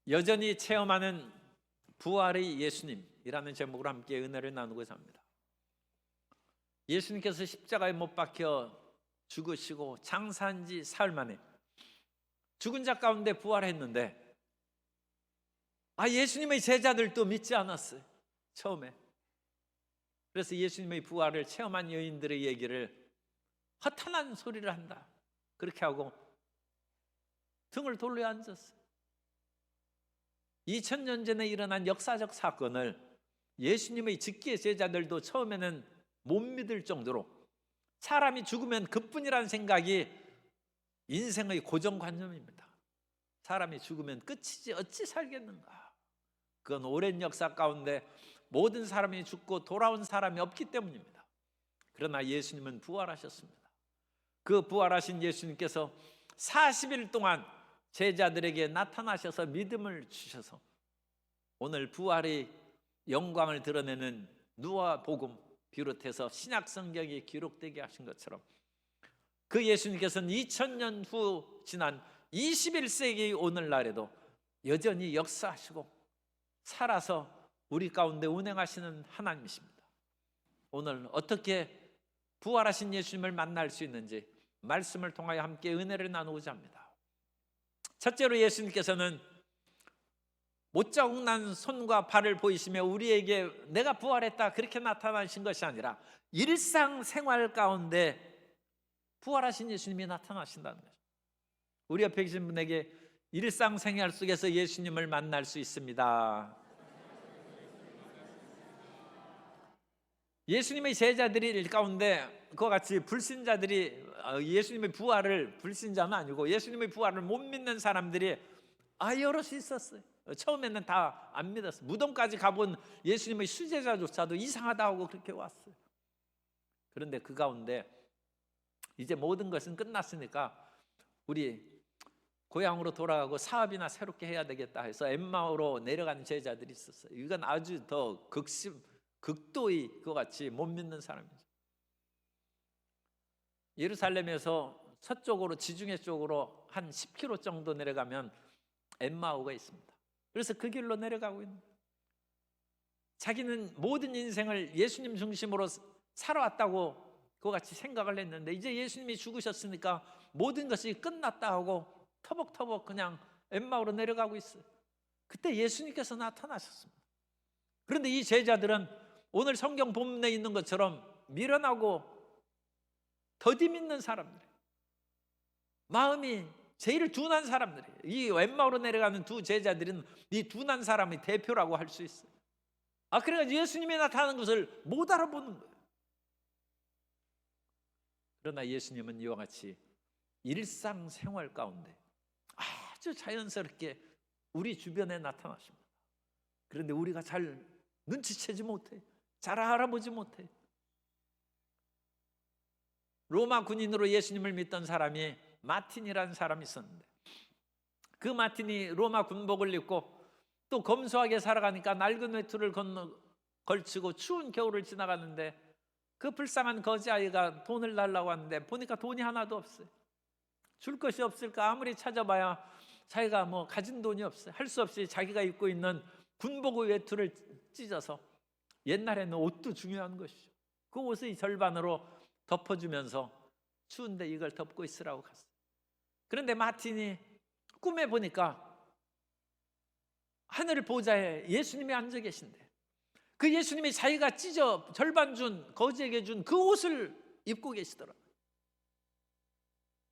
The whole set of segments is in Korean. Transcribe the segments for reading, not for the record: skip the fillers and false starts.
여전히 체험하는 부활의 예수님이라는 제목으로 함께 은혜를 나누고자 합니다. 예수님께서 십자가에 못 박혀 죽으시고 장사한 지 사흘 만에 죽은 자 가운데 부활했는데 예수님의 제자들도 믿지 않았어요. 처음에. 그래서 예수님의 부활을 체험한 여인들의 얘기를 허탄한 소리를 한다 그렇게 하고 등을 돌려 앉았어요. 2000년 전에 일어난 역사적 사건을 예수님의 직계 제자들도 처음에는 못 믿을 정도로 사람이 죽으면 그뿐이라는 생각이 인생의 고정관념입니다. 사람이 죽으면 끝이지 어찌 살겠는가. 그건 오랜 역사 가운데 모든 사람이 죽고 돌아온 사람이 없기 때문입니다. 그러나 예수님은 부활하셨습니다. 그 부활하신 예수님께서 40일 동안 제자들에게 나타나셔서 믿음을 주셔서 오늘 부활의 영광을 드러내는 누가복음 비롯해서 신약 성경이 기록되게 하신 것처럼 그 예수님께서는 2000년 후 지난 21세기 오늘날에도 여전히 역사하시고 살아서 우리 가운데 운행하시는 하나님이십니다. 오늘 어떻게 부활하신 예수님을 만날 수 있는지 말씀을 통하여 함께 은혜를 나누고자 합니다. 첫째로 예수님께서는 못자국 난 손과 발을 보이시며 우리에게 내가 부활했다 그렇게 나타나신 것이 아니라 일상생활 가운데 부활하신 예수님이 나타나신다는 거죠. 우리 옆에 계신 분에게 일상생활 속에서 예수님을 만날 수 있습니다. 예수님의 제자들이 가운데 그와 같이 불신자들이 예수님의 부활을, 불신자는 아니고 예수님의 부활을 못 믿는 사람들이 여럿이 있었어요. 처음에는 다 안 믿었어요. 무덤까지 가본 예수님의 수제자조차도 이상하다 하고 그렇게 왔어요. 그런데 그 가운데 이제 모든 것은 끝났으니까 우리 고향으로 돌아가고 사업이나 새롭게 해야 되겠다 해서 엠마오로 내려가는 제자들이 있었어요. 이건 아주 더 극도의 그와 같이 못 믿는 사람이죠. 예루살렘에서 서쪽으로 지중해 쪽으로 한 10km 정도 내려가면 엠마오가 있습니다. 그래서 그 길로 내려가고 있는 거예요. 자기는 모든 인생을 예수님 중심으로 살아왔다고 그와 같이 생각을 했는데 이제 예수님이 죽으셨으니까 모든 것이 끝났다 하고 터벅터벅 그냥 엠마오로 내려가고 있어요. 그때 예수님께서 나타나셨습니다. 그런데 이 제자들은 오늘 성경 본문에 있는 것처럼 미련하고 더디 믿는 사람들이에요. 마음이 제일 둔한 사람들이에요. 이 엠마오로 내려가는 두 제자들은 이 둔한 사람의 대표라고 할 수 있어요. 그러니까 예수님이 나타나는 것을 못 알아보는 거예요. 그러나 예수님은 이와 같이 일상생활 가운데 아주 자연스럽게 우리 주변에 나타나십니다. 그런데 우리가 잘 눈치채지 못해, 잘 알아보지 못해. 로마 군인으로 예수님을 믿던 사람이 마틴이라는 사람이 있었는데 그 마틴이 로마 군복을 입고 또 검소하게 살아가니까 낡은 외투를 걸치고 추운 겨울을 지나가는데 그 불쌍한 거지아이가 돈을 달라고 하는데 보니까 돈이 하나도 없어요. 줄 것이 없을까 아무리 찾아봐야 자기가 가진 돈이 없어요. 할 수 없이 자기가 입고 있는 군복의 외투를 찢어서, 옛날에는 옷도 중요한 것이죠. 그 옷의 절반으로 덮어주면서 추운데 이걸 덮고 있으라고 갔어요. 그런데 마틴이 꿈에 보니까 하늘 보좌에 예수님이 앉아 계신데 그 예수님이 자기가 찢어 절반 준 거지에게 준 그 옷을 입고 계시더라고요.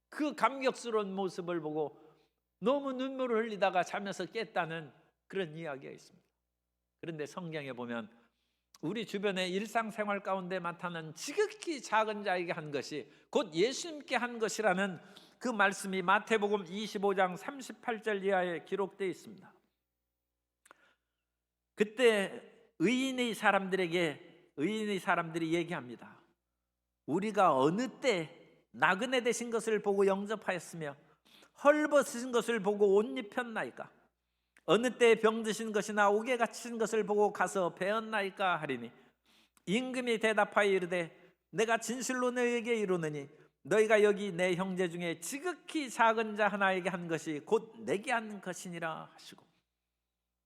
그 감격스러운 모습을 보고 너무 눈물을 흘리다가 잠에서 깼다는 그런 이야기가 있습니다. 그런데 성경에 보면 우리 주변의 일상생활 가운데 나타나는 지극히 작은 자에게 한 것이 곧 예수님께 한 것이라는 그 말씀이 마태복음 25장 38절 이하에 기록되어 있습니다. 그때 의인의 사람들이 얘기합니다. 우리가 어느 때 나그네 되신 것을 보고 영접하였으며 헐벗으신 것을 보고 옷 입혔나이까? 어느 때 병드신 것이나 옥에 갇힌 것을 보고 가서 배웠나이까 하리니 임금이 대답하여 이르되 내가 진실로 너희에게 이르노니 너희가 여기 내 형제 중에 지극히 작은 자 하나에게 한 것이 곧 내게 한 것이니라 하시고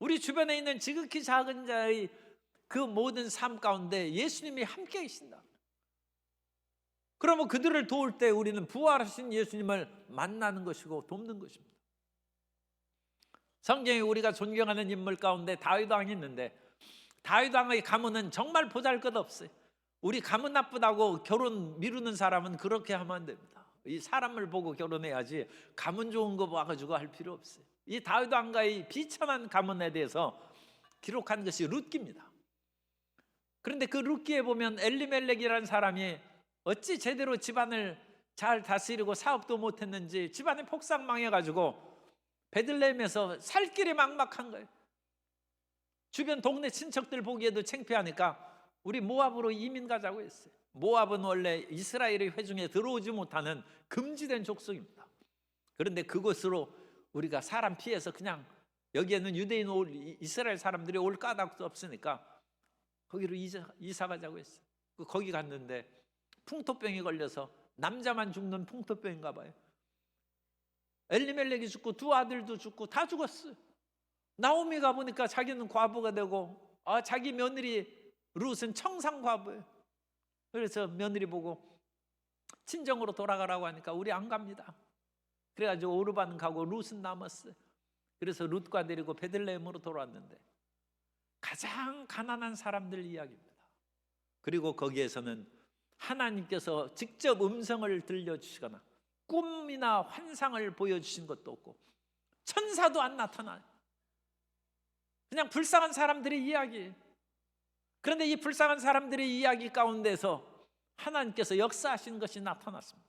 우리 주변에 있는 지극히 작은 자의 그 모든 삶 가운데 예수님이 함께 계신다. 그러면 그들을 도울 때 우리는 부활하신 예수님을 만나는 것이고 돕는 것입니다. 성경에 우리가 존경하는 인물 가운데 다윗 왕이 있는데, 다윗 왕의 가문은 정말 보잘것없어요. 우리 가문 나쁘다고 결혼 미루는 사람은 그렇게 하면 안 됩니다. 이 사람을 보고 결혼해야지 가문 좋은 거 봐가지고 할 필요 없어요. 이 다윗 왕가의 비천한 가문에 대해서 기록한 것이 룻기입니다. 그런데 그 룻기에 보면 엘리멜렉이라는 사람이 어찌 제대로 집안을 잘 다스리고 사업도 못했는지 집안이 폭삭망해가지고 베들레헴에서 살 길이 막막한 거예요. 주변 동네 친척들 보기에도 창피하니까 우리 모압으로 이민 가자고 했어요. 모압은 원래 이스라엘의 회중에 들어오지 못하는 금지된 족속입니다. 그런데 그곳으로 우리가 사람 피해서 그냥 여기에는 유대인 이스라엘 사람들이 올 까닭도 없으니까 거기로 이사 가자고 했어요. 거기 갔는데 풍토병이 걸려서 남자만 죽는 풍토병인가 봐요. 엘리멜렉이 죽고 두 아들도 죽고 다 죽었어요. 나오미가 보니까 자기는 과부가 되고 자기 며느리 룻은 청상 과부예요. 그래서 며느리 보고 친정으로 돌아가라고 하니까 우리 안 갑니다. 그래가지고 오르반 가고 룻은 남았어요. 그래서 룻과 데리고 베들레헴으로 돌아왔는데 가장 가난한 사람들 이야기입니다. 그리고 거기에서는 하나님께서 직접 음성을 들려주시거나 꿈이나 환상을 보여주신 것도 없고 천사도 안 나타나요. 그냥 불쌍한 사람들의 이야기예요. 그런데 이 불쌍한 사람들의 이야기 가운데서 하나님께서 역사하신 것이 나타났습니다.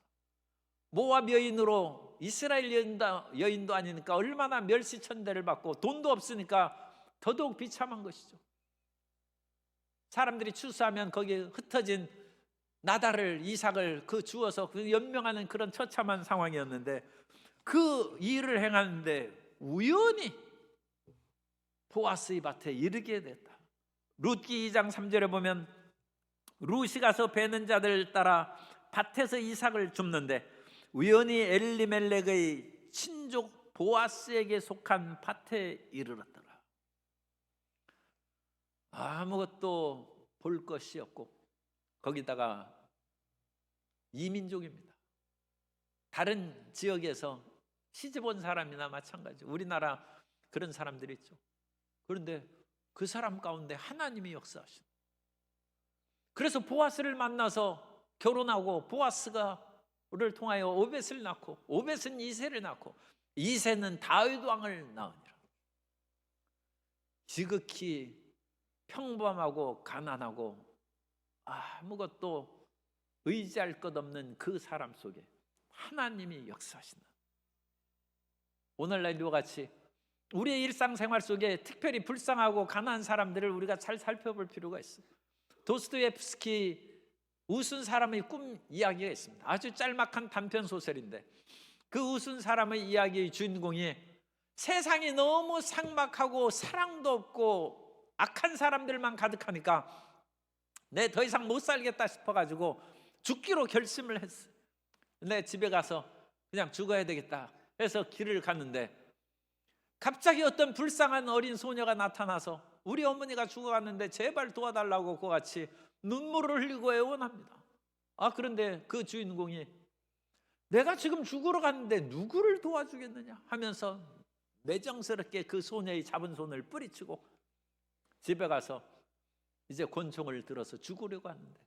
모압 여인으로 이스라엘 여인도 아니니까 얼마나 멸시천대를 받고 돈도 없으니까 더더욱 비참한 것이죠. 사람들이 추수하면 거기에 흩어진 나달을 이삭을 주어서 연명하는 그런 처참한 상황이었는데 그 일을 행하는데 우연히 보아스의 밭에 이르게 됐다. 룻기 2장 3절에 보면 룻이 가서 베는 자들 따라 밭에서 이삭을 줍는데 우연히 엘리멜렉의 친족 보아스에게 속한 밭에 이르렀더라. 아무것도 볼 것이 없고 거기다가 이민족입니다. 다른 지역에서 시집 온 사람이나 마찬가지. 우리나라 그런 사람들이 있죠. 그런데 그 사람 가운데 하나님이 역사하신. 그래서 보아스를 만나서 결혼하고 보아스가를 통하여 오벳을 낳고 오벳은 이새를 낳고 이새는 다윗 왕을 낳으니라. 지극히 평범하고 가난하고 아무것도 의지할 것 없는 그 사람 속에 하나님이 역사하신다. 오늘날 이와 같이 우리의 일상생활 속에 특별히 불쌍하고 가난한 사람들을 우리가 잘 살펴볼 필요가 있어요. 도스토옙스키 웃은 사람의 꿈 이야기가 있습니다. 아주 짤막한 단편 소설인데 그 웃은 사람의 이야기의 주인공이 세상이 너무 삭막하고 사랑도 없고 악한 사람들만 가득하니까 내 더 이상 못 살겠다 싶어가지고 죽기로 결심을 했어요. 내 집에 가서 그냥 죽어야 되겠다 해서 길을 갔는데 갑자기 어떤 불쌍한 어린 소녀가 나타나서 우리 어머니가 죽어갔는데 제발 도와달라고 그와 같이 눈물을 흘리고 애원합니다. 그런데 그 주인공이 내가 지금 죽으러 갔는데 누구를 도와주겠느냐 하면서 매정스럽게 그 소녀의 잡은 손을 뿌리치고 집에 가서 이제 권총을 들어서 죽으려고 하는데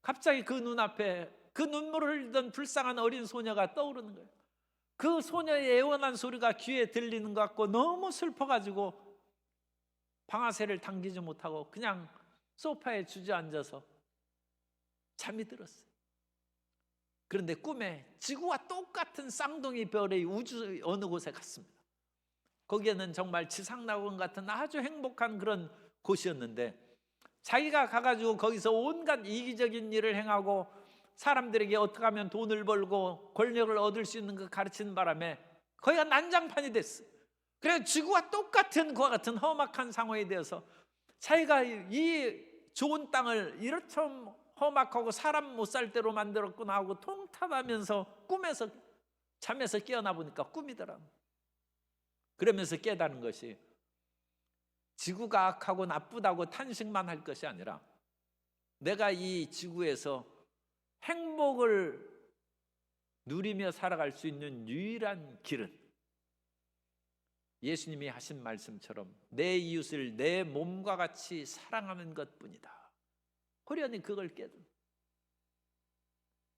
갑자기 그 눈앞에 그 눈물을 흘리던 불쌍한 어린 소녀가 떠오르는 거예요. 그 소녀의 애원한 소리가 귀에 들리는 것 같고 너무 슬퍼가지고 방아쇠를 당기지 못하고 그냥 소파에 주저앉아서 잠이 들었어요. 그런데 꿈에 지구와 똑같은 쌍둥이 별의 우주 어느 곳에 갔습니다. 거기에는 정말 지상낙원 같은 아주 행복한 그런 곳이었는데 자기가 가가지고 거기서 온갖 이기적인 일을 행하고 사람들에게 어떻게 하면 돈을 벌고 권력을 얻을 수 있는 그 가르치는 바람에 거기가 난장판이 됐어요. 그래서 지구와 똑같은 그와 같은 험악한 상황에 대해서 자기가 이 좋은 땅을 이렇게 험악하고 사람 못 살 대로 만들었구나 하고 통탄하면서 꿈에서 잠에서 깨어나 보니까 꿈이더라. 그러면서 깨달은 것이 지구가 악하고 나쁘다고 탄식만 할 것이 아니라 내가 이 지구에서 행복을 누리며 살아갈 수 있는 유일한 길은 예수님이 하신 말씀처럼 내 이웃을 내 몸과 같이 사랑하는 것뿐이다. 호련히 그걸 깨닫는.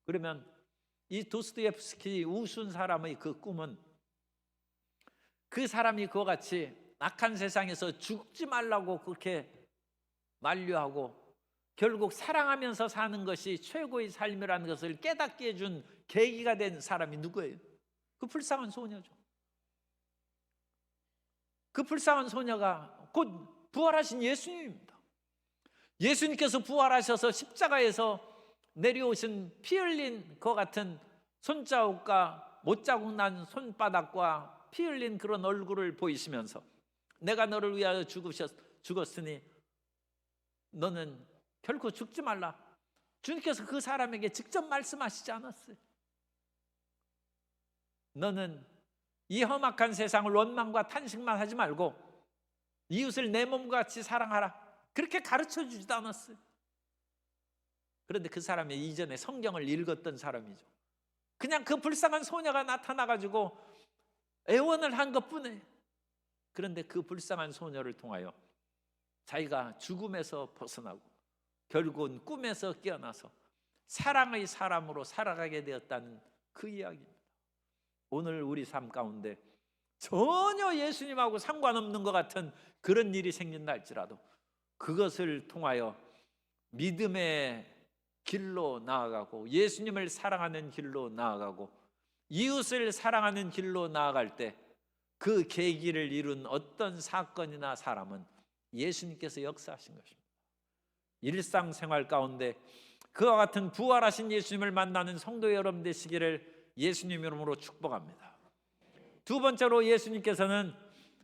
그러면 이 도스토옙스키 우스운 사람의 그 꿈은 그 사람이 그와 같이 악한 세상에서 죽지 말라고 그렇게 만류하고 결국 사랑하면서 사는 것이 최고의 삶이라는 것을 깨닫게 해준 계기가 된 사람이 누구예요? 그 불쌍한 소녀죠. 그 불쌍한 소녀가 곧 부활하신 예수님입니다. 예수님께서 부활하셔서 십자가에서 내려오신 피 흘린 것 같은 손자국과 못자국 난 손바닥과 피 흘린 그런 얼굴을 보이시면서 내가 너를 위하여 죽었으니 너는 결코 죽지 말라. 주님께서 그 사람에게 직접 말씀하시지 않았어요. 너는 이 험악한 세상을 원망과 탄식만 하지 말고 이웃을 내 몸과 같이 사랑하라. 그렇게 가르쳐 주지도 않았어요. 그런데 그 사람이 이전에 성경을 읽었던 사람이죠. 그냥 그 불쌍한 소녀가 나타나가지고 애원을 한 것뿐이에요. 그런데 그 불쌍한 소녀를 통하여 자기가 죽음에서 벗어나고 결국은 꿈에서 깨어나서 사랑의 사람으로 살아가게 되었다는 그 이야기입니다. 오늘 우리 삶 가운데 전혀 예수님하고 상관없는 것 같은 그런 일이 생긴다 할지라도 그것을 통하여 믿음의 길로 나아가고 예수님을 사랑하는 길로 나아가고 이웃을 사랑하는 길로 나아갈 때 그 계기를 이룬 어떤 사건이나 사람은 예수님께서 역사하신 것입니다. 일상생활 가운데 그와 같은 부활하신 예수님을 만나는 성도 여러분 되시기를 예수님 이름으로 축복합니다. 두 번째로 예수님께서는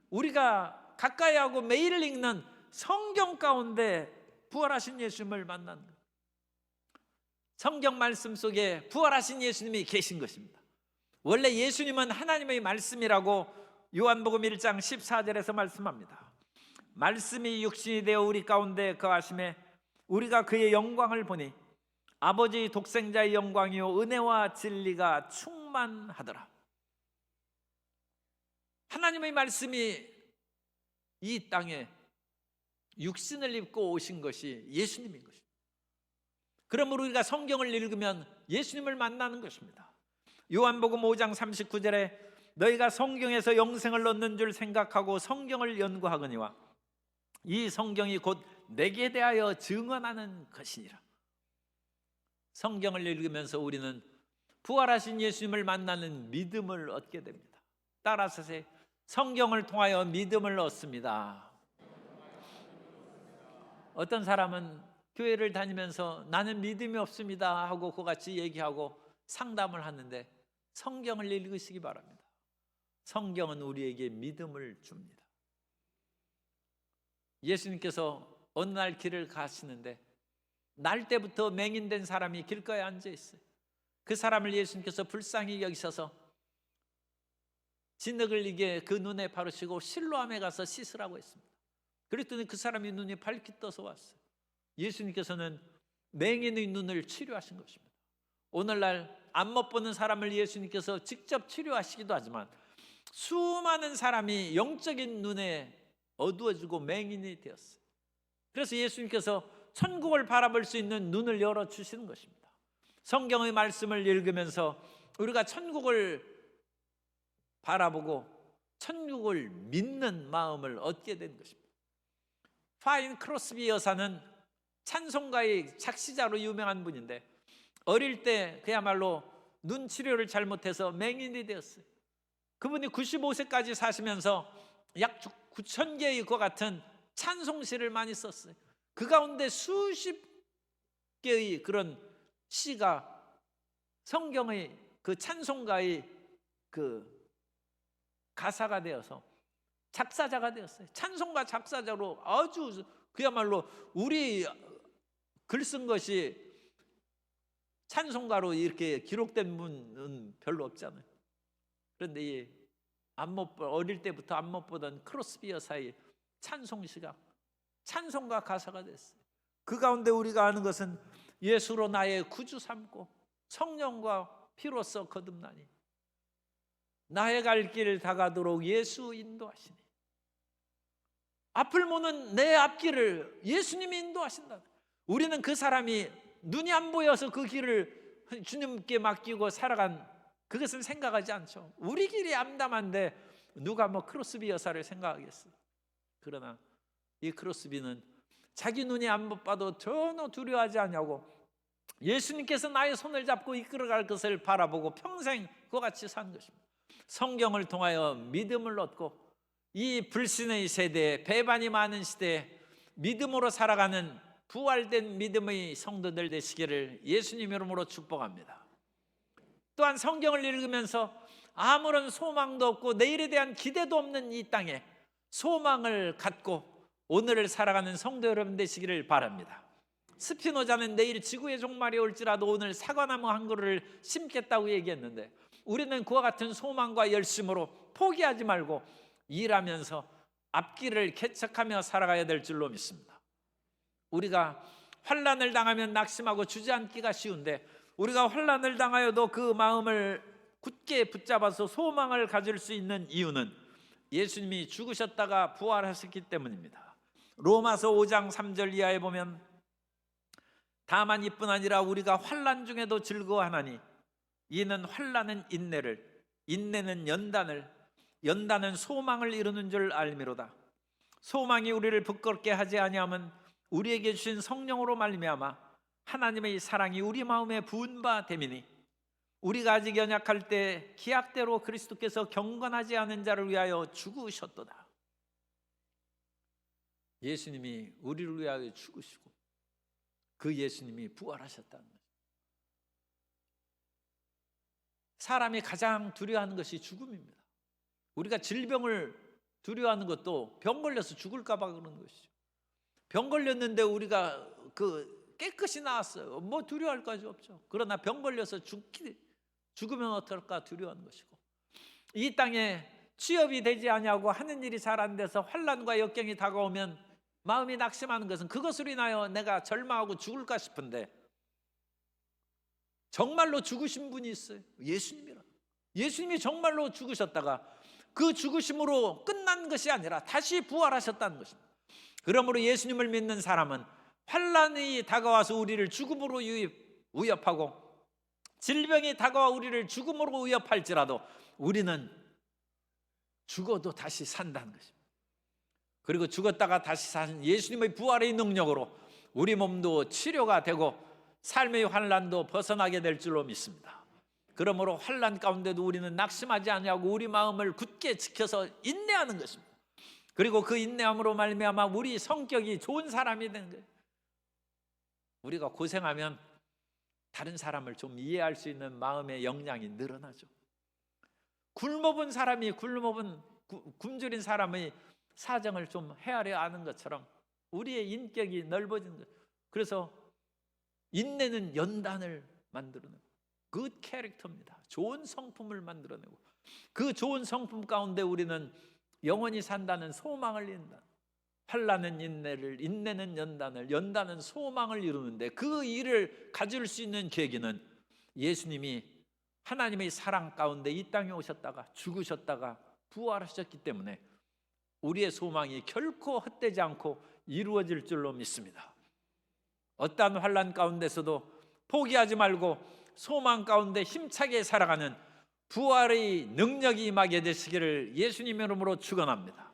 우리가 가까이 하고 매일 읽는 성경 가운데 부활하신 예수님을 만나는 것. 성경 말씀 속에 부활하신 예수님이 계신 것입니다. 원래 예수님은 하나님의 말씀이라고 요한복음 1장 14절에서 말씀합니다. 말씀이 육신이 되어 우리 가운데 거하심에 우리가 그의 영광을 보니 아버지 독생자의 영광이요 은혜와 진리가 충만하더라. 하나님의 말씀이 이 땅에 육신을 입고 오신 것이 예수님인 것입니다. 그러므로 우리가 성경을 읽으면 예수님을 만나는 것입니다. 요한복음 5장 39절에 너희가 성경에서 영생을 얻는 줄 생각하고 성경을 연구하거니와 이 성경이 곧 내게 대하여 증언하는 것이니라. 성경을 읽으면서 우리는 부활하신 예수님을 만나는 믿음을 얻게 됩니다. 따라서 성경을 통하여 믿음을 얻습니다. 어떤 사람은 교회를 다니면서 나는 믿음이 없습니다 하고 그같이 얘기하고 상담을 하는데 성경을 읽으시기 바랍니다. 성경은 우리에게 믿음을 줍니다. 예수님께서 어느 날 길을 가시는데 날 때부터 맹인된 사람이 길가에 앉아 있어요. 그 사람을 예수님께서 불쌍히 여기셔서 진흙을 이게 그 눈에 바르시고 실로암에 가서 씻으라고 했습니다. 그랬더니 그 사람이 눈이 밝게 떠서 왔어요. 예수님께서는 맹인의 눈을 치료하신 것입니다. 오늘날 안 못 보는 사람을 예수님께서 직접 치료하시기도 하지만 수많은 사람이 영적인 눈에 어두워지고 맹인이 되었어요. 그래서 예수님께서 천국을 바라볼 수 있는 눈을 열어주시는 것입니다. 성경의 말씀을 읽으면서 우리가 천국을 바라보고 천국을 믿는 마음을 얻게 된 것입니다. 파인 크로스비 여사는 찬송가의 작시자로 유명한 분인데 어릴 때 그야말로 눈 치료를 잘못해서 맹인이 되었어요. 그분이 95세까지 사시면서 약 9,000개의 그 같은 찬송시를 많이 썼어요. 그 가운데 수십 개의 그런 시가 성경의 그 찬송가의 그 가사가 되어서 작사자가 되었어요. 찬송가 작사자로 아주 그야말로 우리 글 쓴 것이 찬송가로 이렇게 기록된 분은 별로 없잖아요. 그런데 이 어릴 때부터 안 못 보던 크로스비 여사의 찬송 시간, 찬송가 가사가 됐어요. 그 가운데 우리가 아는 것은 예수로 나의 구주 삼고 성령과 피로써 거듭나니 나의 갈 길 다가도록 예수 인도하시니, 앞을 보는 내 앞길을 예수님이 인도하신다. 우리는 그 사람이 눈이 안 보여서 그 길을 주님께 맡기고 살아간 그것은 생각하지 않죠. 우리 길이 암담한데 누가 뭐 크로스비 여사를 생각하겠어. 그러나 이 크로스비는 자기 눈이 안 봐도 전혀 두려워하지 않냐고 예수님께서 나의 손을 잡고 이끌어갈 것을 바라보고 평생 그와 같이 사는 것입니다. 성경을 통하여 믿음을 얻고 이 불신의 세대에, 배반이 많은 시대에 믿음으로 살아가는 부활된 믿음의 성도들 되시기를 예수님 이름으로 축복합니다. 또한 성경을 읽으면서 아무런 소망도 없고 내일에 대한 기대도 없는 이 땅에 소망을 갖고 오늘을 살아가는 성도 여러분 되시기를 바랍니다. 스피노자는 내일 지구의 종말이 올지라도 오늘 사과나무 한 그루를 심겠다고 얘기했는데, 우리는 그와 같은 소망과 열심으로 포기하지 말고 일하면서 앞길을 개척하며 살아가야 될 줄로 믿습니다. 우리가 환난을 당하면 낙심하고 주저앉기가 쉬운데, 우리가 환난을 당하여도 그 마음을 굳게 붙잡아서 소망을 가질 수 있는 이유는 예수님이 죽으셨다가 부활하셨기 때문입니다. 로마서 5장 3절 이하에 보면, 다만 이뿐 아니라 우리가 환난 중에도 즐거워하나니 이는 환난은 인내를, 인내는 연단을, 연단은 소망을 이루는 줄 알미로다. 소망이 우리를 부끄럽게 하지 아니하면 우리에게 주신 성령으로 말미암아 하나님의 사랑이 우리 마음에 부은 바 됨이니, 우리가 아직 연약할 때 기약대로 그리스도께서 경건하지 않은 자를 위하여 죽으셨도다. 예수님이 우리를 위하여 죽으시고 그 예수님이 부활하셨다는 거예요. 사람이 가장 두려워하는 것이 죽음입니다. 우리가 질병을 두려워하는 것도 병 걸려서 죽을까 봐 그러는 것이죠. 병 걸렸는데 우리가 깨끗이 나았어요. 뭐 두려워할 것이 없죠. 그러나 병 걸려서 죽으면 어떨까 두려워하는 것이고, 이 땅에 취업이 되지 아니하고 하는 일이 잘 안 돼서 환난과 역경이 다가오면 마음이 낙심하는 것은 그것으로 인하여 내가 절망하고 죽을까 싶은데, 정말로 죽으신 분이 있어요. 예수님이라. 예수님이 정말로 죽으셨다가 그 죽으심으로 끝난 것이 아니라 다시 부활하셨다는 것입니다. 그러므로 예수님을 믿는 사람은 환난이 다가와서 우리를 죽음으로 위협하고 질병이 다가와 우리를 죽음으로 위협할지라도 우리는 죽어도 다시 산다는 것입니다. 그리고 죽었다가 다시 사신 예수님의 부활의 능력으로 우리 몸도 치료가 되고 삶의 환난도 벗어나게 될 줄로 믿습니다. 그러므로 환난 가운데도 우리는 낙심하지 아니하고 우리 마음을 굳게 지켜서 인내하는 것입니다. 그리고 그 인내함으로 말미암아 우리 성격이 좋은 사람이 되는 거예요. 우리가 고생하면 다른 사람을 좀 이해할 수 있는 마음의 역량이 늘어나죠. 굶어본 사람이 굶주린 사람의 사정을 좀 헤아려 아는 것처럼 우리의 인격이 넓어지는 거예요. 그래서 인내는 연단을 만들어내고 굿 캐릭터입니다. 좋은 성품을 만들어내고 그 좋은 성품 가운데 우리는 영원히 산다는 소망을 이룬다. 환난은 인내를, 인내는 연단을, 연단은 소망을 이루는데 그 일을 가질 수 있는 계기는 예수님이 하나님의 사랑 가운데 이 땅에 오셨다가 죽으셨다가 부활하셨기 때문에 우리의 소망이 결코 헛되지 않고 이루어질 줄로 믿습니다. 어떠한 환난 가운데서도 포기하지 말고 소망 가운데 힘차게 살아가는 부활의 능력이 임하게 되시기를 예수님 이름으로 축원합니다.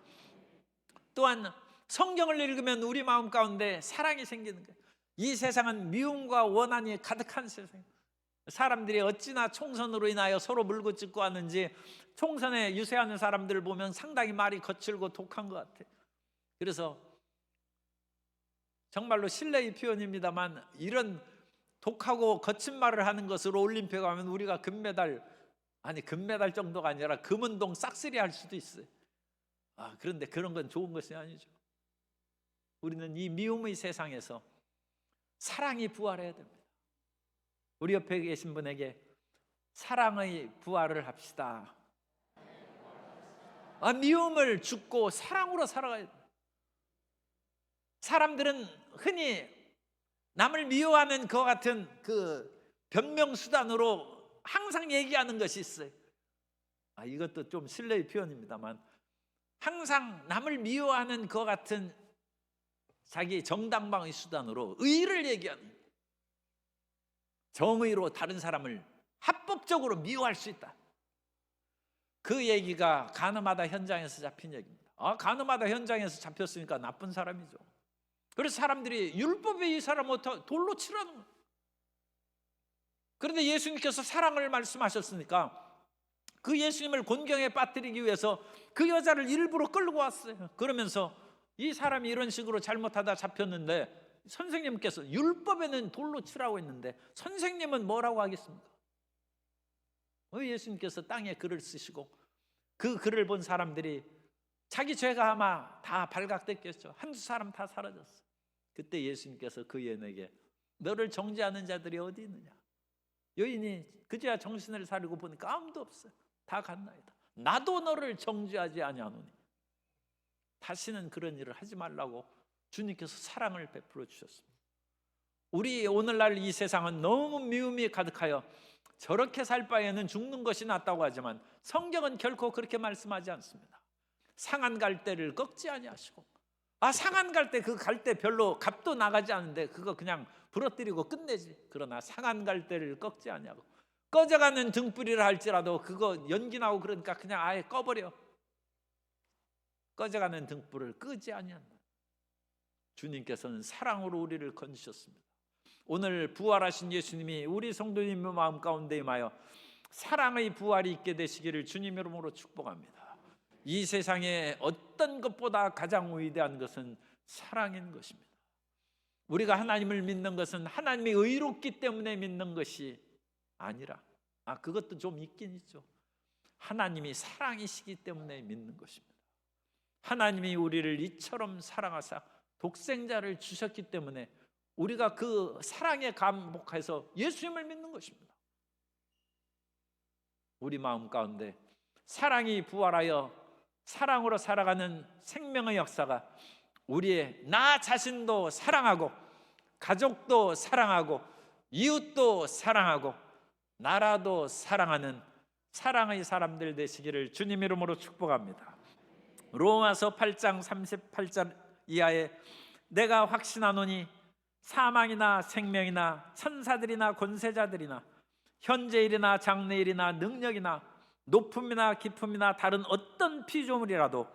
또한 성경을 읽으면 우리 마음 가운데 사랑이 생기는 거예요. 이 세상은 미움과 원한이 가득한 세상이에요. 사람들이 어찌나 총선으로 인하여 서로 물고 찢고 하는지 총선에 유세하는 사람들을 보면 상당히 말이 거칠고 독한 것 같아요. 그래서 정말로 실례의 표현입니다만 이런 독하고 거친 말을 하는 것으로 올림픽 가면 우리가 금메달 정도가 아니라 금은동 싹쓸이 할 수도 있어요. 그런데 그런 건 좋은 것이 아니죠. 우리는 이 미움의 세상에서 사랑이 부활해야 됩니다. 우리 옆에 계신 분에게 사랑의 부활을 합시다. 미움을 죽고 사랑으로 살아가야 됩니다. 사람들은 흔히 남을 미워하는 그와 같은 그 변명 수단으로 항상 얘기하는 것이 있어요. 이것도 좀 실례의 표현입니다만, 항상 남을 미워하는 그와 같은 자기 정당방위 수단으로 의를 얘기하는, 정의로 다른 사람을 합법적으로 미워할 수 있다. 그 얘기가 가늠하다 현장에서 잡힌 얘기입니다. 가늠하다 현장에서 잡혔으니까 나쁜 사람이죠. 그래서 사람들이 율법에 이 사람을 돌로 치라는 거예요. 그런데 예수님께서 사랑을 말씀하셨으니까 그 예수님을 곤경에 빠뜨리기 위해서 그 여자를 일부러 끌고 왔어요. 그러면서 이 사람이 이런 식으로 잘못하다 잡혔는데 선생님께서 율법에는 돌로 치라고 했는데 선생님은 뭐라고 하겠습니까? 예수님께서 땅에 글을 쓰시고 그 글을 본 사람들이 자기 죄가 아마 다 발각됐겠죠. 한두 사람 다 사라졌어. 그때 예수님께서 그 여인에게 너를 정죄하는 자들이 어디 있느냐? 여인이 그제야 정신을 차리고 보니까 아무도 없어요. 다 갔나이다. 나도 너를 정죄하지 아니하노니. 다시는 그런 일을 하지 말라고 주님께서 사랑을 베풀어 주셨습니다. 우리 오늘날 이 세상은 너무 미움이 가득하여 저렇게 살 바에는 죽는 것이 낫다고 하지만 성경은 결코 그렇게 말씀하지 않습니다. 상한 갈대를 꺾지 아니하시고, 상한 갈대, 그 갈대 별로 값도 나가지 않은데 그거 그냥 부러뜨리고 끝내지. 그러나 상한 갈대를 꺾지 아니하고, 꺼져가는 등불이라 할지라도 그거 연기 나고 그러니까 그냥 아예 꺼버려. 꺼져가는 등불을 끄지 아니한다. 주님께서는 사랑으로 우리를 건지셨습니다. 오늘 부활하신 예수님이 우리 성도님의 마음 가운데 임하여 사랑의 부활이 있게 되시기를 주님 이름으로 축복합니다. 이 세상에 어떤 것보다 가장 위대한 것은 사랑인 것입니다. 우리가 하나님을 믿는 것은 하나님이 의롭기 때문에 믿는 것이 아니라, 그것도 좀 있긴 있죠. 하나님이 사랑이시기 때문에 믿는 것입니다. 하나님이 우리를 이처럼 사랑하사 독생자를 주셨기 때문에 우리가 그 사랑에 감복해서 예수님을 믿는 것입니다. 우리 마음 가운데 사랑이 부활하여 사랑으로 살아가는 생명의 역사가 우리의 나 자신도 사랑하고 가족도 사랑하고 이웃도 사랑하고 나라도 사랑하는 사랑의 사람들 되시기를 주님 이름으로 축복합니다. 로마서 8장 38절 이하에 내가 확신하노니 사망이나 생명이나 천사들이나 권세자들이나 현재일이나 장래일이나 능력이나 높음이나 깊음이나 다른 어떤 피조물이라도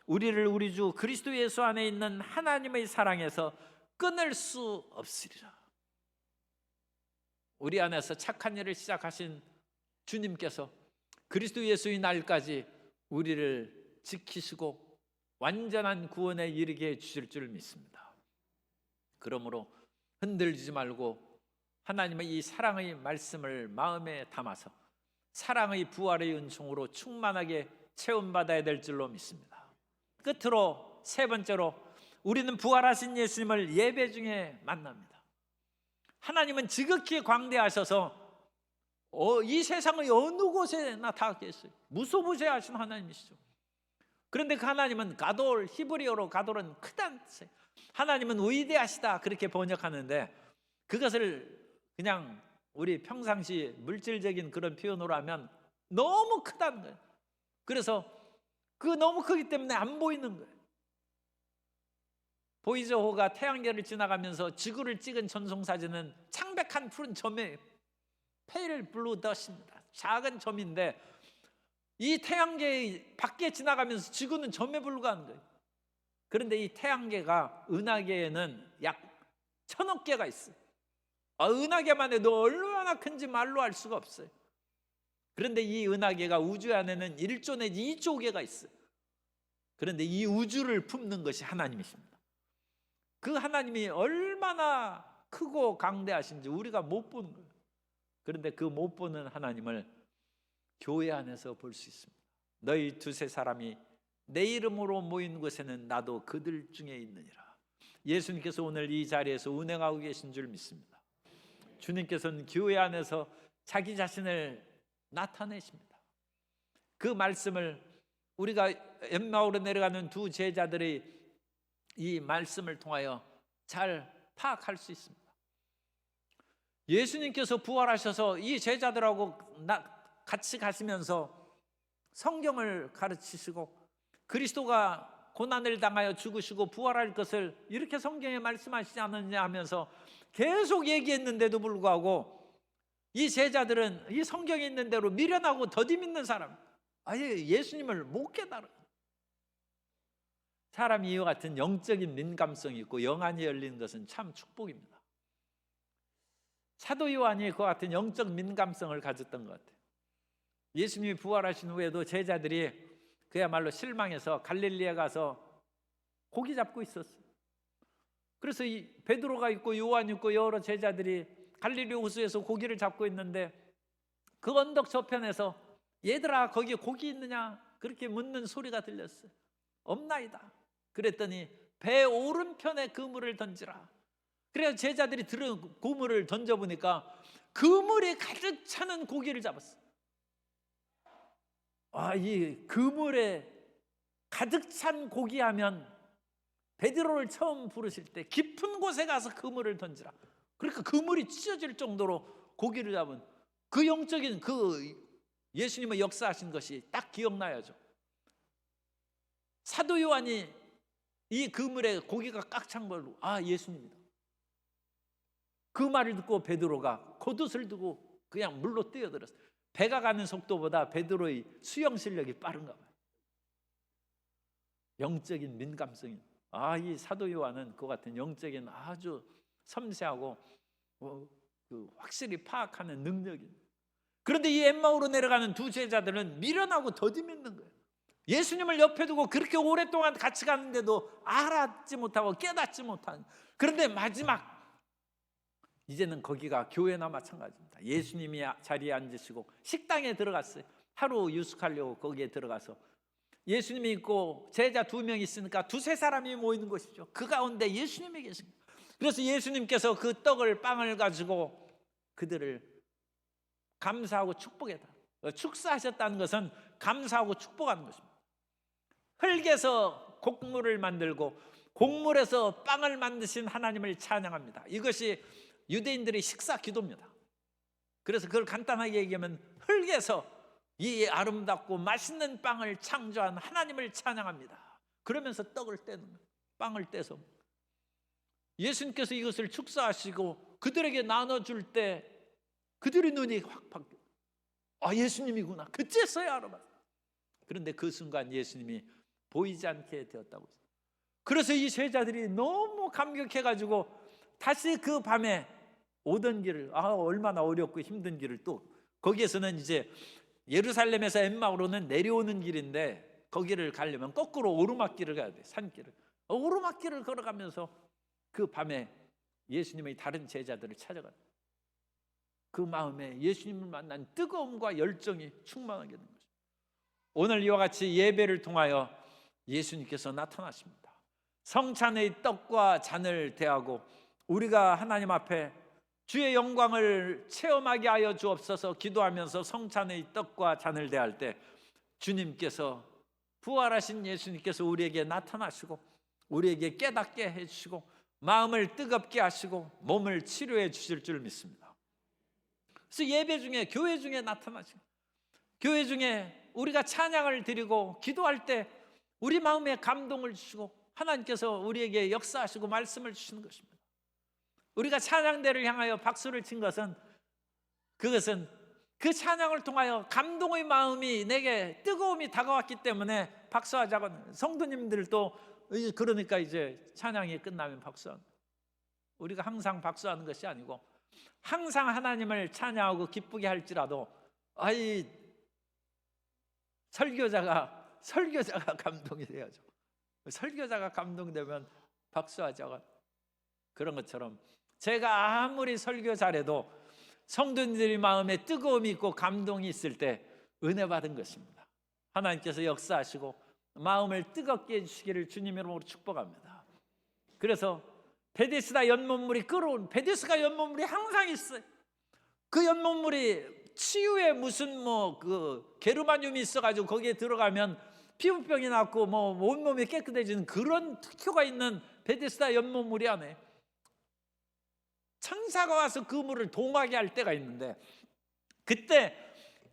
우리를 우리 주 그리스도 예수 안에 있는 하나님의 사랑에서 끊을 수 없으리라. 우리 안에서 착한 일을 시작하신 주님께서 그리스도 예수의 날까지 우리를 지키시고 완전한 구원에 이르게 해 주실 줄 믿습니다. 그러므로 흔들리지 말고 하나님의 이 사랑의 말씀을 마음에 담아서 사랑의 부활의 은총으로 충만하게 체험받아야 될 줄로 믿습니다. 끝으로 세 번째로 우리는 부활하신 예수님을 예배 중에 만납니다. 하나님은 지극히 광대하셔서 이 세상의 어느 곳에나 다 계세요. 무소부재하신 하나님이시죠. 그런데 그 하나님은 가돌, 히브리어로 가돌은 크다는 뜻이에요. 하나님은 위대하시다 그렇게 번역하는데 그것을 그냥 우리 평상시 물질적인 그런 표현으로 하면 너무 크다는 거예요. 그래서 그 너무 크기 때문에 안 보이는 거예요. 보이저호가 태양계를 지나가면서 지구를 찍은 전송사진은 창백한 푸른 점이에요. 페일 블루 덧입니다. 작은 점인데 이 태양계 밖에 지나가면서 지구는 점에 불과한 거예요. 그런데 이 태양계가 은하계에는 약 1000억 개가 있어요. 은하계만 해도 얼마나 큰지 말로 알 수가 없어요. 그런데 이 은하계가 우주 안에는 1조 내지 2조 개가 있어요. 그런데 이 우주를 품는 것이 하나님이십니다. 그 하나님이 얼마나 크고 강대하신지 우리가 못 보는 거예요. 그런데 그 못 보는 하나님을 교회 안에서 볼 수 있습니다. 너희 두세 사람이 내 이름으로 모인 곳에는 나도 그들 중에 있느니라. 예수님께서 오늘 이 자리에서 운행하고 계신 줄 믿습니다. 주님께서는 교회 안에서 자기 자신을 나타내십니다. 그 말씀을 우리가 엠마오로 내려가는 두 제자들의 이 말씀을 통하여 잘 파악할 수 있습니다. 예수님께서 부활하셔서 이 제자들하고 같이 가시면서 성경을 가르치시고 그리스도가 고난을 당하여 죽으시고 부활할 것을 이렇게 성경에 말씀하시지 않느냐 하면서 계속 얘기했는데도 불구하고 이 제자들은 이 성경에 있는 대로 미련하고 더디 믿는 사람, 아예 예수님을 못 깨달아요. 사람이 이와 같은 영적인 민감성이 있고 영안이 열리는 것은 참 축복입니다. 사도 요한이 그와 같은 영적 민감성을 가졌던 것 같아요. 예수님이 부활하신 후에도 제자들이 그야말로 실망해서 갈릴리에 가서 고기 잡고 있었어요. 그래서 이 베드로가 있고 요한 있고 여러 제자들이 갈릴리 호수에서 고기를 잡고 있는데 그 언덕 저편에서 얘들아 거기 고기 있느냐 그렇게 묻는 소리가 들렸어요. 없나이다. 그랬더니 배 오른편에 그물을 던지라. 그래서 제자들이 들은 그물을 던져보니까 그물이 가득 차는 고기를 잡았어요. 이 그물에 가득 찬 고기 하면 베드로를 처음 부르실 때 깊은 곳에 가서 그물을 던지라. 그러니까 그물이 찢어질 정도로 고기를 잡은 그 영적인 그 예수님의 역사하신 것이 딱 기억나야죠. 사도 요한이 이 그물에 고기가 꽉 찬 걸로 예수님이다. 그 말을 듣고 베드로가 겉옷을 두고 그냥 물로 뛰어들었어요. 배가 가는 속도보다 베드로의 수영 실력이 빠른가 봐요. 영적인 민감성이. 이 사도 요한은 그 같은 영적인 아주 섬세하고 확실히 파악하는 능력이. 그런데 이 엠마오로 내려가는 두 제자들은 미련하고 더디 믿는 거예요. 예수님을 옆에 두고 그렇게 오랫동안 같이 가는데도 알았지 못하고 깨닫지 못한. 그런데 마지막 이제는 거기가 교회나 마찬가지입니다. 예수님이 자리에 앉으시고 식당에 들어갔어요. 하루 유숙하려고 거기에 들어가서 예수님이 있고 제자 2명 있으니까 2-3사람이 모이는 것이죠. 그 가운데 예수님이 계십니다. 그래서 예수님께서 그 떡을 빵을 가지고 그들을 감사하고 축복했다. 축사하셨다는 것은 감사하고 축복하는 것입니다. 흙에서 곡물을 만들고 곡물에서 빵을 만드신 하나님을 찬양합니다. 이것이 유대인들의 식사 기도입니다. 그래서 그걸 간단하게 얘기하면 흙에서 이 아름답고 맛있는 빵을 창조한 하나님을 찬양합니다. 그러면서 떡을 떼는 거예요. 빵을 떼서 예수님께서 이것을 축사하시고 그들에게 나눠줄 때 그들의 눈이 확 바뀌어요. 예수님이구나. 그제서야 알아봤어요. 그런데 그 순간 예수님이 보이지 않게 되었다고 했어요. 그래서 이 제자들이 너무 감격해가지고 다시 그 밤에 오던 길을 얼마나 어렵고 힘든 길을 또 거기에서는 이제 예루살렘에서 엠마오로는 내려오는 길인데 거기를 가려면 거꾸로 오르막길을 가야 돼. 산길을. 오르막길을 걸어가면서 그 밤에 예수님의 다른 제자들을 찾아가요. 그 마음에 예수님을 만난 뜨거움과 열정이 충만하게 된 것입니다. 오늘 이와 같이 예배를 통하여 예수님께서 나타나십니다. 성찬의 떡과 잔을 대하고 우리가 하나님 앞에 주의 영광을 체험하게 하여 주옵소서 기도하면서 성찬의 떡과 잔을 대할 때 주님께서 부활하신 예수님께서 우리에게 나타나시고 우리에게 깨닫게 해주시고 마음을 뜨겁게 하시고 몸을 치료해 주실 줄 믿습니다. 그래서 예배 중에 교회 중에 나타나시고 교회 중에 우리가 찬양을 드리고 기도할 때 우리 마음에 감동을 주시고 하나님께서 우리에게 역사하시고 말씀을 주시는 것입니다. 우리가 찬양대를 향하여 박수를 친 것은 그것은 그 찬양을 통하여 감동의 마음이 내게 뜨거움이 다가왔기 때문에 박수하자고. 성도님들도 그러니까 이제 찬양이 끝나면 박수하는, 우리가 항상 박수하는 것이 아니고 항상 하나님을 찬양하고 기쁘게 할지라도 설교자가 감동이 돼야죠. 설교자가 감동되면 박수하자고. 그런 것처럼 제가 아무리 설교 잘해도 성도님들의 마음에 뜨거움이 있고 감동이 있을 때 은혜 받은 것입니다. 하나님께서 역사하시고 마음을 뜨겁게 해주시기를 주님의 이름으로 축복합니다. 그래서 베데스다 연못물이 끓어온, 베데스다 연못물이 항상 있어요. 그 연못물이 치유에 무슨 그 게르마늄이 있어가지고 거기에 들어가면 피부병이 낫고 뭐 온몸이 깨끗해지는 그런 특효가 있는 베데스다 연못물이 아니에요. 천사가 와서 그 물을 동하게 할 때가 있는데, 그때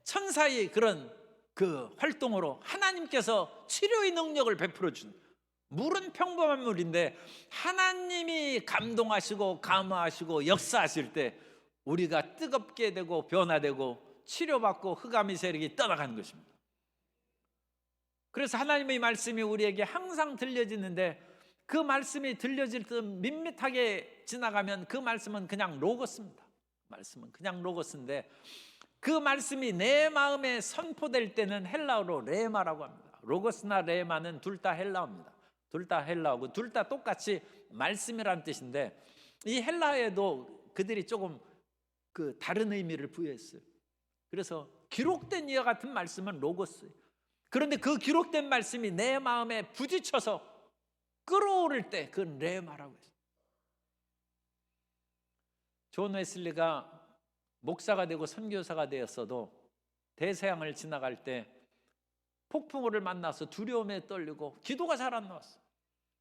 천사의 그런 그 활동으로 하나님께서 치료의 능력을 베풀어 준, 물은 평범한 물인데 하나님이 감동하시고 감화하시고 역사하실 때 우리가 뜨겁게 되고 변화되고 치료받고 흑암의 세력이 떠나가는 것입니다. 그래서 하나님의 말씀이 우리에게 항상 들려지는데, 그 말씀이 들려질 때 밋밋하게 지나가면 그 말씀은 그냥 로고스입니다. 말씀은 그냥 로고스인데, 그 말씀이 내 마음에 선포될 때는 헬라어로 레마라고 합니다. 로고스나 레마는 둘 다 헬라어입니다. 둘 다 헬라어고 둘 다 똑같이 말씀이라는 뜻인데, 이 헬라어에도 그들이 조금 그 다른 의미를 부여했어요. 그래서 기록된 이와 같은 말씀은 로고스. 그런데 그 기록된 말씀이 내 마음에 부딪혀서 끌어오를 때 그건 레마라고 했어요. 존 웨슬리가 목사가 되고 선교사가 되었어도 대서양을 지나갈 때 폭풍우를 만나서 두려움에 떨리고 기도가 잘 안 나왔어.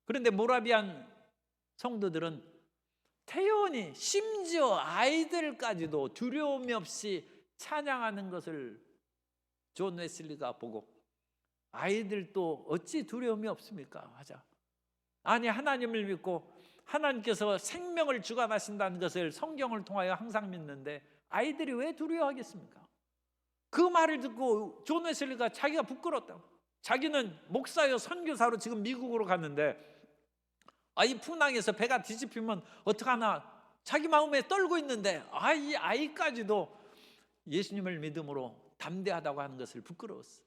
그런데 모라비안 성도들은 태연히, 심지어 아이들까지도 두려움이 없이 찬양하는 것을 존 웨슬리가 보고, 아이들도 어찌 두려움이 없습니까? 하자. 아니, 하나님을 믿고 하나님께서 생명을 주관하신다는 것을 성경을 통하여 항상 믿는데 아이들이 왜 두려워하겠습니까? 그 말을 듣고 존 웨슬리가 자기가 부끄럽다고, 자기는 목사여 선교사로 지금 미국으로 갔는데 이 풍랑에서 배가 뒤집히면 어떡하나 자기 마음에 떨고 있는데 이 아이까지도 예수님을 믿음으로 담대하다고 하는 것을 부끄러웠어.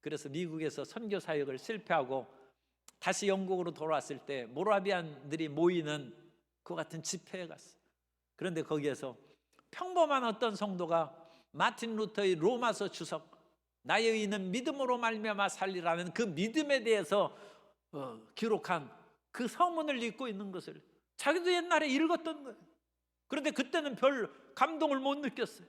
그래서 미국에서 선교 사역을 실패하고 다시 영국으로 돌아왔을 때 모라비안들이 모이는 그 같은 집회에 갔어. 그런데 거기에서 평범한 어떤 성도가 마틴 루터의 로마서 주석, 나의 의인은 믿음으로 말미암아 살리라는 그 믿음에 대해서 기록한 그 서문을 읽고 있는 것을 자기도 옛날에 읽었던 거예요. 그런데 그때는 별 감동을 못 느꼈어요.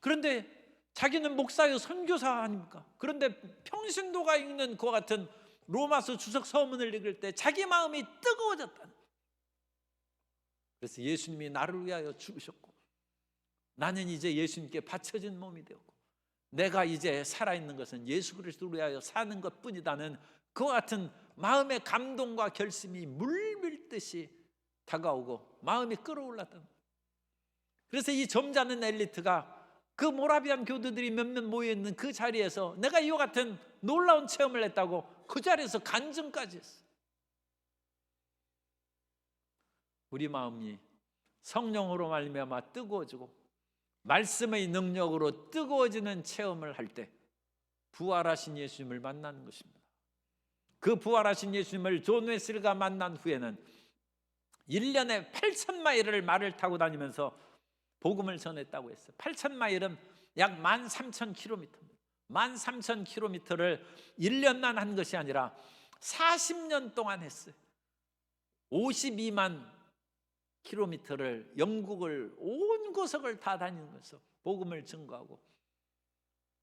그런데 자기는 목사요 선교사 아닙니까? 그런데 평신도가 읽는 그와 같은 로마서 주석 서문을 읽을 때 자기 마음이 뜨거워졌다. 그래서 예수님이 나를 위하여 죽으셨고 나는 이제 예수님께 바쳐진 몸이 되었고 내가 이제 살아있는 것은 예수 그리스도를 위하여 사는 것뿐이다는 그와 같은 마음의 감동과 결심이 물밀듯이 다가오고 마음이 끌어올랐던. 그래서 이 점잖은 엘리트가 그 모라비안 교도들이 몇몇 모여있는 그 자리에서 내가 이와 같은 놀라운 체험을 했다고 그 자리에서 간증까지 했어. 우리 마음이 성령으로 말미암아 뜨거워지고 말씀의 능력으로 뜨거워지는 체험을 할 때 부활하신 예수님을 만나는 것입니다. 그 부활하신 예수님을 존 웨슬리가 만난 후에는 1년에 8,000마일을 말을 타고 다니면서 복음을 전했다고 했어요. 8,000마일은 약 13,000km. 13,000km를 1년만 한 것이 아니라 40년 동안 했어요. 52만 킬로미터를 영국을 온 구석을 다 다니면서 복음을 증거하고,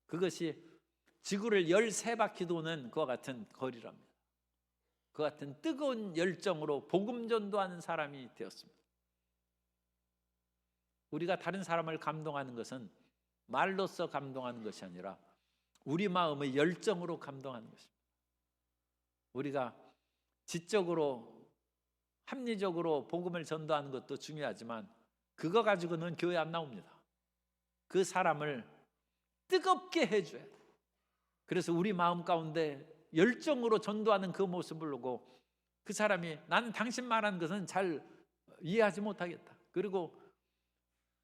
그것이 지구를 13바퀴 도는 그와 같은 거리랍니다. 그 같은 뜨거운 열정으로 복음 전도하는 사람이 되었습니다. 우리가 다른 사람을 감동하는 것은 말로써 감동하는 것이 아니라 우리 마음의 열정으로 감동하는 것입니다. 우리가 지적으로 합리적으로 복음을 전도하는 것도 중요하지만 그거 가지고는 교회 안 나옵니다. 그 사람을 뜨겁게 해줘야 돼요. 그래서 우리 마음 가운데 열정으로 전도하는 그 모습을 보고 그 사람이 나는 당신 말하는 것은 잘 이해하지 못하겠다. 그리고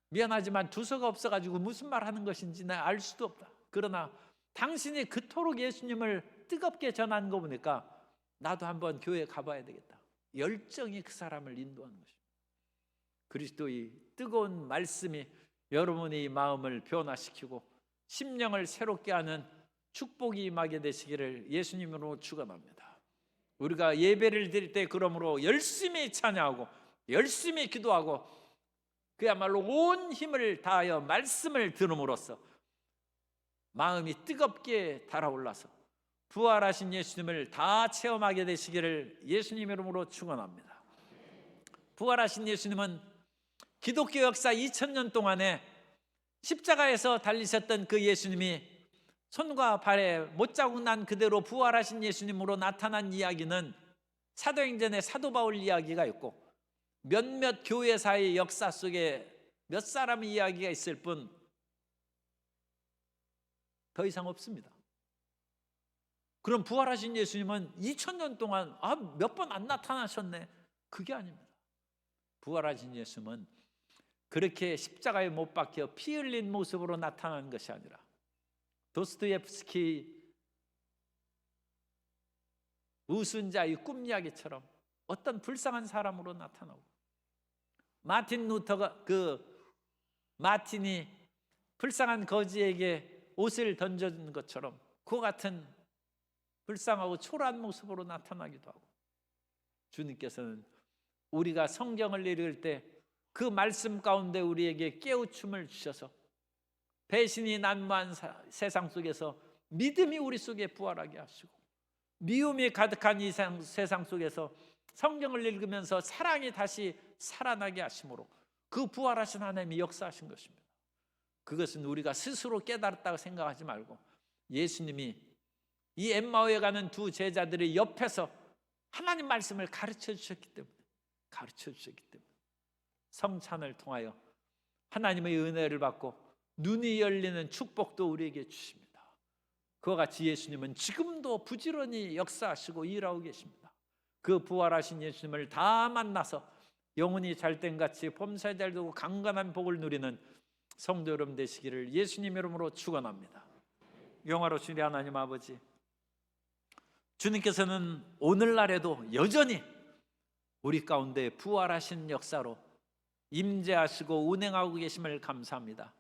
미안하지만 두서가 없어가지고 무슨 말 하는 것인지 나 알 수도 없다. 그러나 당신이 그토록 예수님을 뜨겁게 전하는 거 보니까 나도 한번 교회에 가봐야 되겠다. 열정이 그 사람을 인도하는 것입니다. 그리스도의 뜨거운 말씀이 여러분의 마음을 변화시키고 심령을 새롭게 하는 축복이 임하게 되시기를 예수님으로 축원합니다. 우리가 예배를 드릴 때 그러므로 열심히 찬양하고 열심히 기도하고 그야말로 온 힘을 다하여 말씀을 들음으로써 마음이 뜨겁게 달아올라서 부활하신 예수님을 다 체험하게 되시기를 예수님 이름으로 축원합니다. 부활하신 예수님은 기독교 역사 2000년 동안에 십자가에서 달리셨던 그 예수님이 손과 발에 못자국 난 그대로 부활하신 예수님으로 나타난 이야기는 사도행전의 사도 바울 이야기가 있고 몇몇 교회사의 역사 속에 몇 사람의 이야기가 있을 뿐 더 이상 없습니다. 그럼 부활하신 예수님은 2000년 동안 몇 번 안 나타나셨네. 그게 아닙니다. 부활하신 예수님은 그렇게 십자가에 못 박혀 피 흘린 모습으로 나타나는 것이 아니라 도스토옙스키 우순자의 꿈 이야기처럼 어떤 불쌍한 사람으로 나타나고, 마틴 루터가 마틴이 불쌍한 거지에게 옷을 던져준 것처럼 그와 같은 불쌍하고 초라한 모습으로 나타나기도 하고, 주님께서는 우리가 성경을 읽을 때 그 말씀 가운데 우리에게 깨우침을 주셔서 배신이 난무한 세상 속에서 믿음이 우리 속에 부활하게 하시고, 미움이 가득한 이 세상 속에서 성경을 읽으면서 사랑이 다시 살아나게 하심으로 그 부활하신 하나님이 역사하신 것입니다. 그것은 우리가 스스로 깨달았다고 생각하지 말고 예수님이 이 엠마오에 가는 두 제자들의 옆에서 하나님 말씀을 가르쳐 주셨기 때문에 성찬을 통하여 하나님의 은혜를 받고 눈이 열리는 축복도 우리에게 주십니다. 그와 같이 예수님은 지금도 부지런히 역사하시고 일하고 계십니다. 그 부활하신 예수님을 다 만나서 영혼이 잘된같이 범사에 잘 되고 강건한 복을 누리는 성도 여러분 되시기를 예수님 이름으로 축원합니다. 영화로우신 우리 하나님 아버지, 주님께서는 오늘날에도 여전히 우리 가운데 부활하신 역사로 임재하시고 운행하고 계심을 감사합니다.